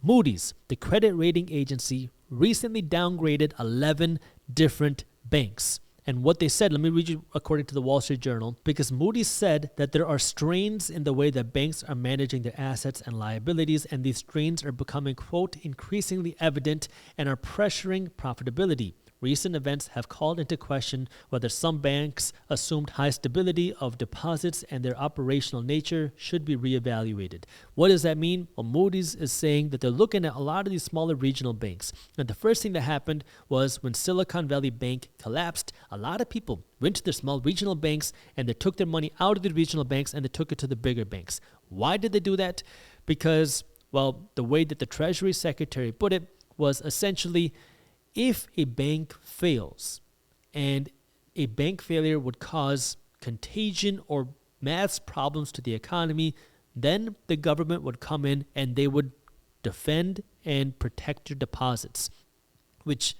Moody's, the credit rating agency, recently downgraded 11 different banks. And what they said, let me read you according to the Wall Street Journal, because Moody's said that there are strains in the way that banks are managing their assets and liabilities, and these strains are becoming, quote, increasingly evident and are pressuring profitability. Recent events have called into question whether some banks assumed high stability of deposits and their operational nature should be reevaluated. What does that mean? Well, Moody's is saying that they're looking at a lot of these smaller regional banks. And the first thing that happened was when Silicon Valley Bank collapsed, a lot of people went to their small regional banks and they took their money out of the regional banks and they took it to the bigger banks. Why did they do that? Because, well, the way that the Treasury Secretary put it was essentially, if a bank fails, and a bank failure would cause contagion or mass problems to the economy, then the government would come in and they would defend and protect your deposits, which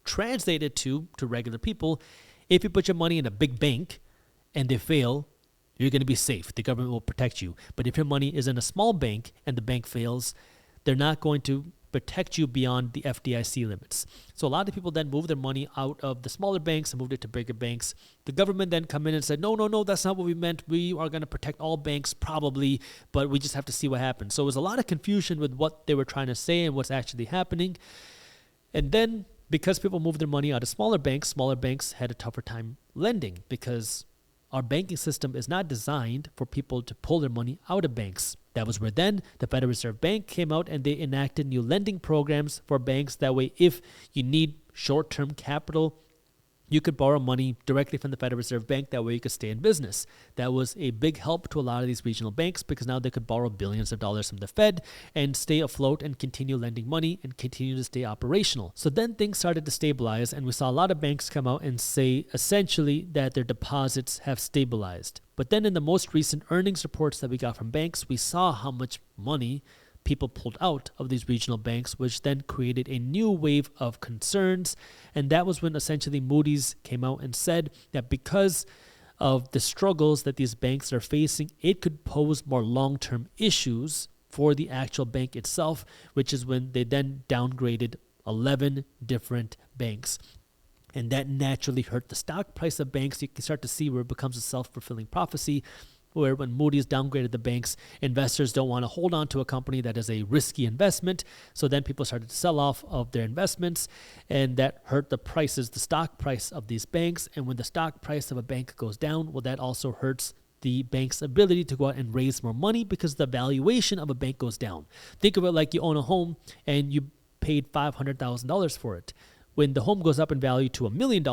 translated to regular people, if you put your money in a big bank and they fail, you're going to be safe. The government will protect you. But if your money is in a small bank and the bank fails, they're not going to protect you beyond the FDIC limits. So a lot of people then moved their money out of the smaller banks and moved it to bigger banks. The government then come in and said, no, that's not what we meant. We are going to protect all banks probably, but we just have to see what happens. So it was a lot of confusion with what they were trying to say and what's actually happening. And then because people moved their money out of smaller banks had a tougher time lending because our banking system is not designed for people to pull their money out of banks. That was where then the Federal Reserve Bank came out and they enacted new lending programs for banks. That way, if you need short-term capital, you could borrow money directly from the Federal Reserve Bank. That way you could stay in business. That was a big help to a lot of these regional banks because now they could borrow billions of dollars from the Fed and stay afloat and continue lending money and continue to stay operational. So then things started to stabilize and we saw a lot of banks come out and say essentially that their deposits have stabilized. But then in the most recent earnings reports that we got from banks, we saw how much money people pulled out of these regional banks, which then created a new wave of concerns. And that was when essentially Moody's came out and said that because of the struggles that these banks are facing, it could pose more long-term issues for the actual bank itself, which is when they then downgraded 11 different banks. And that naturally hurt the stock price of banks. You can start to see where it becomes a self-fulfilling prophecy, where when Moody's downgraded the banks, investors don't want to hold on to a company that is a risky investment. So then people started to sell off of their investments, and that hurt the prices, the stock price of these banks. And when the stock price of a bank goes down, well, that also hurts the bank's ability to go out and raise more money because the valuation of a bank goes down. Think of it like you own a home and you paid $500,000 for it. When the home goes up in value to $1 million,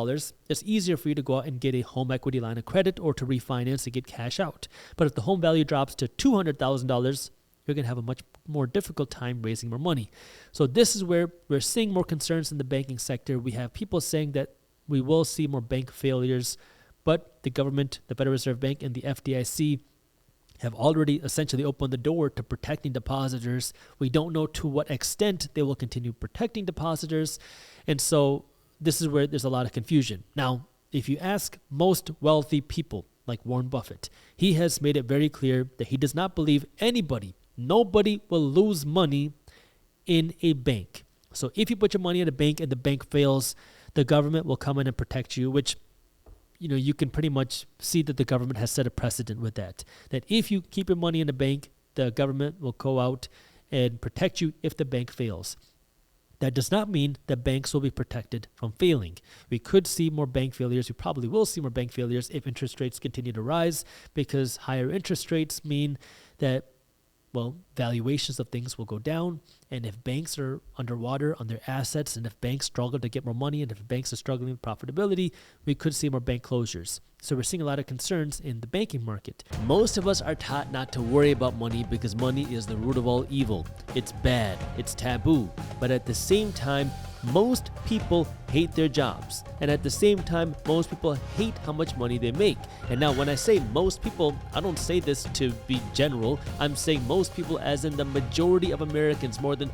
it's easier for you to go out and get a home equity line of credit or to refinance and get cash out. But if the home value drops to $200,000, you're going to have a much more difficult time raising more money. So this is where we're seeing more concerns in the banking sector. We have people saying that we will see more bank failures, but the government, the Federal Reserve Bank, and the FDIC have already essentially opened the door to protecting depositors. We don't know to what extent they will continue protecting depositors. And so this is where there's a lot of confusion. Now, if you ask most wealthy people like Warren Buffett, he has made it very clear that he does not believe nobody will lose money in a bank. So if you put your money in a bank and the bank fails, the government will come in and protect you, which you can pretty much see that the government has set a precedent with that. That if you keep your money in a bank, the government will go out and protect you if the bank fails. That does not mean that banks will be protected from failing. We could see more bank failures. We probably will see more bank failures if interest rates continue to rise, because higher interest rates mean that, well, valuations of things will go down. And if banks are underwater on their assets, and if banks struggle to get more money, and if banks are struggling with profitability, we could see more bank closures. So we're seeing a lot of concerns in the banking market. Most of us are taught not to worry about money because money is the root of all evil. It's bad. It's taboo. But at the same time, most people hate their jobs. And at the same time, most people hate how much money they make. And now when I say most people, I don't say this to be general. I'm saying most people as in the majority of Americans, more than